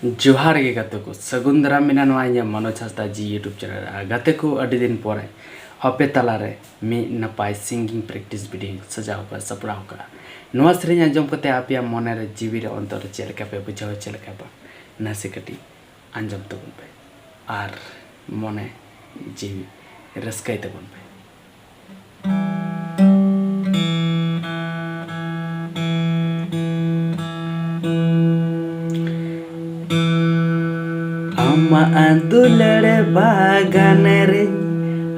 जोहार गे गाते को सगुन दाराम मेना नवा इᱧ मनोज हांसदा जी यूट्यूब चैनल गाते को अड़ी दिन परे अपे तालारे मी नपाय सिंगिंग प्रैक्टिस वीडियो सजाव का सपड़ाव का नवा सेरेñ आंजम कते आपे मने रे जीवी रे अंतर रे चेलका पे बुझाव चेलका बा नासे कटी आंजम तबन पे आर मने जीवी रस्काय तबन पे अम्मा दुलड़ बागान रे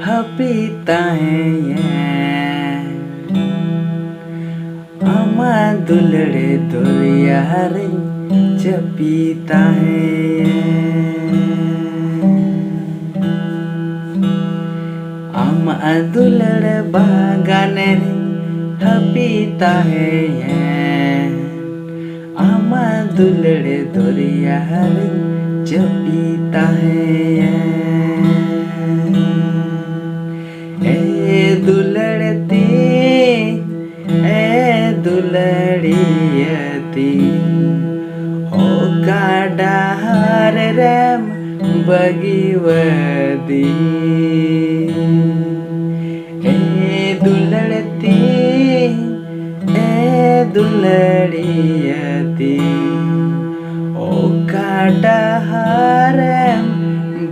हपीता है अम्मा दुलड़ दुरिया रे चपीता है अम्मा दुलड़ बागान रे हपीता है अम्मा दुलड़ दुरिया रे चपीता है ए दुलड़ती ए दुलड़ियती ओ काडार रम बगीवदी ए दुलड़ती ए दुलड़ियती ओ काडाहारम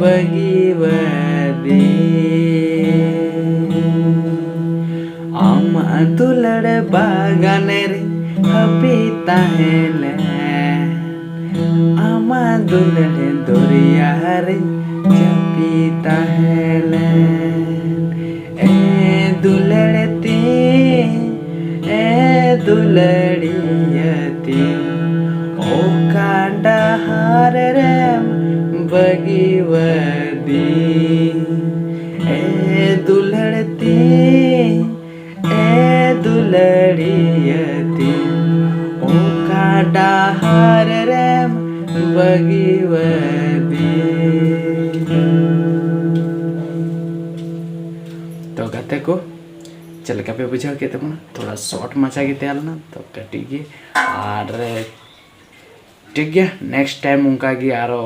बगीवदी अम्मा दुलड़ बागान रे हपीता है अम्मा दुलड़ दुरिया रे चपीता है ए दुलड़ती ए दुलड़ियती ओ कांडाहार रम बगीवदी ए दुलड़ती ए दुलड़ियती ओ कांडाहार रम बगीवदी। तो गाते को चलका पे बुझा के तबना थोड़ा शॉर्ट मचा के तैयार ना तो कटी के और ठीक गया नेक्स्ट टाइम उनका गी आरो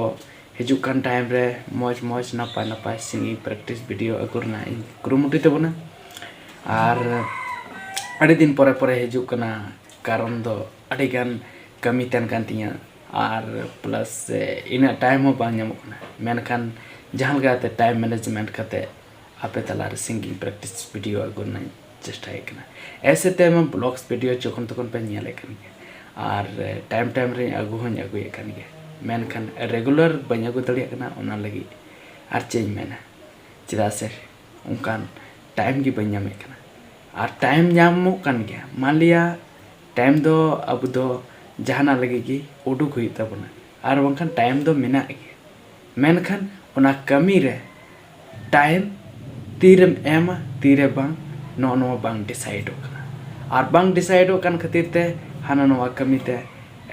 हिजुकान टाइम रे मौज मौज नपाय नपाय सिंगिंग प्रैक्टिस वीडियो अगुरना कुरुमुटी तबना और अड़ी दिन परे परे हिजुकना कारण दो अड़ी गान कमी तन कान तिया और प्लस इन टाइम हो बांग ᱧᱟᱢᱚᱜ ᱠᱟᱱᱟ मेनखान जहां लगाते टाइम मैनेजमेंट करते आपे तलार सिंगिंग प्रैक्टिस वीडियो अगुरना चेष्टा करना ऐसे टाइम में ब्लॉग्स वीडियो चोखन तोखन पे ñेले कन और टाइम टाइम रे अगु हन अगुए कन गे मेनखान रेगुलर बन अगु दड़िया कना ओना लगी और चेंज मेना चेदा से उनकान टाइम की बन ñame कना और टाइम ñामो कन गया मान लिया टाइम दो अब दो जहाना लगी की उडुक हुई तबना और वंखान टाइम दो मेना गे मेनखान ओना कमी रे टाइम तीरेम एमा तीरे बांग नो नो बांग डिसाइड होकना और बांग डिसाइड होकन खातिर ते हाना नवा कमी ते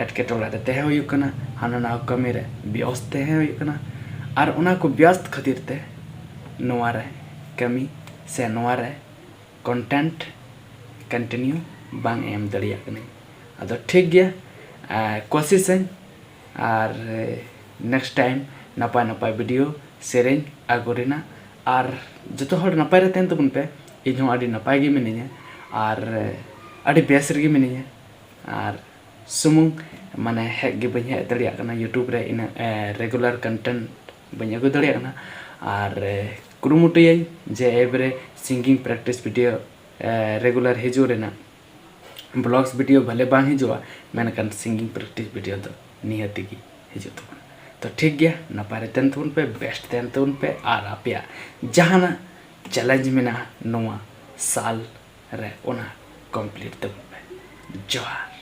एटकेटोला ते तहे हुई कना हाना नवा कमी रे व्यस्त तहे हुई कना और ओना को व्यस्त खातिर ते नवा रे कमी से नवा रे कंटेंट कंटिन्यू बांग एम दड़िया कने अदो ठीक गया कोशिश और नेक्स्ट टाइम नपाय नपाय वीडियो सेरेñ आगुरेना और जो हर नपाय रे तहन तबन पे इन हो अड़ी नपाय गे मिनिया और अड़ी बेस रे गे मिनिया और सुमुंग माने हेग गे बኝ हेग दड़िया कना यूट्यूब रे इन रेगुलर कंटेंट बኝ अगु दड़िया कना और कुरुमुटुय जे एवरे सिंगिंग प्रैक्टिस वीडियो रेगुलर हिजु रेना ब्लॉग्स वीडियो भले बांग हिजुआ मेनकान सिंगिंग प्रैक्टिस वीडियो तो निहती की हिजु तो ठीक गया नपाय तन तबन पे बेस्ट तन तबन पे और आपया जहाना चैलेंज मेना नोआ साल रे ओना कंप्लीट तबन पे जोहार।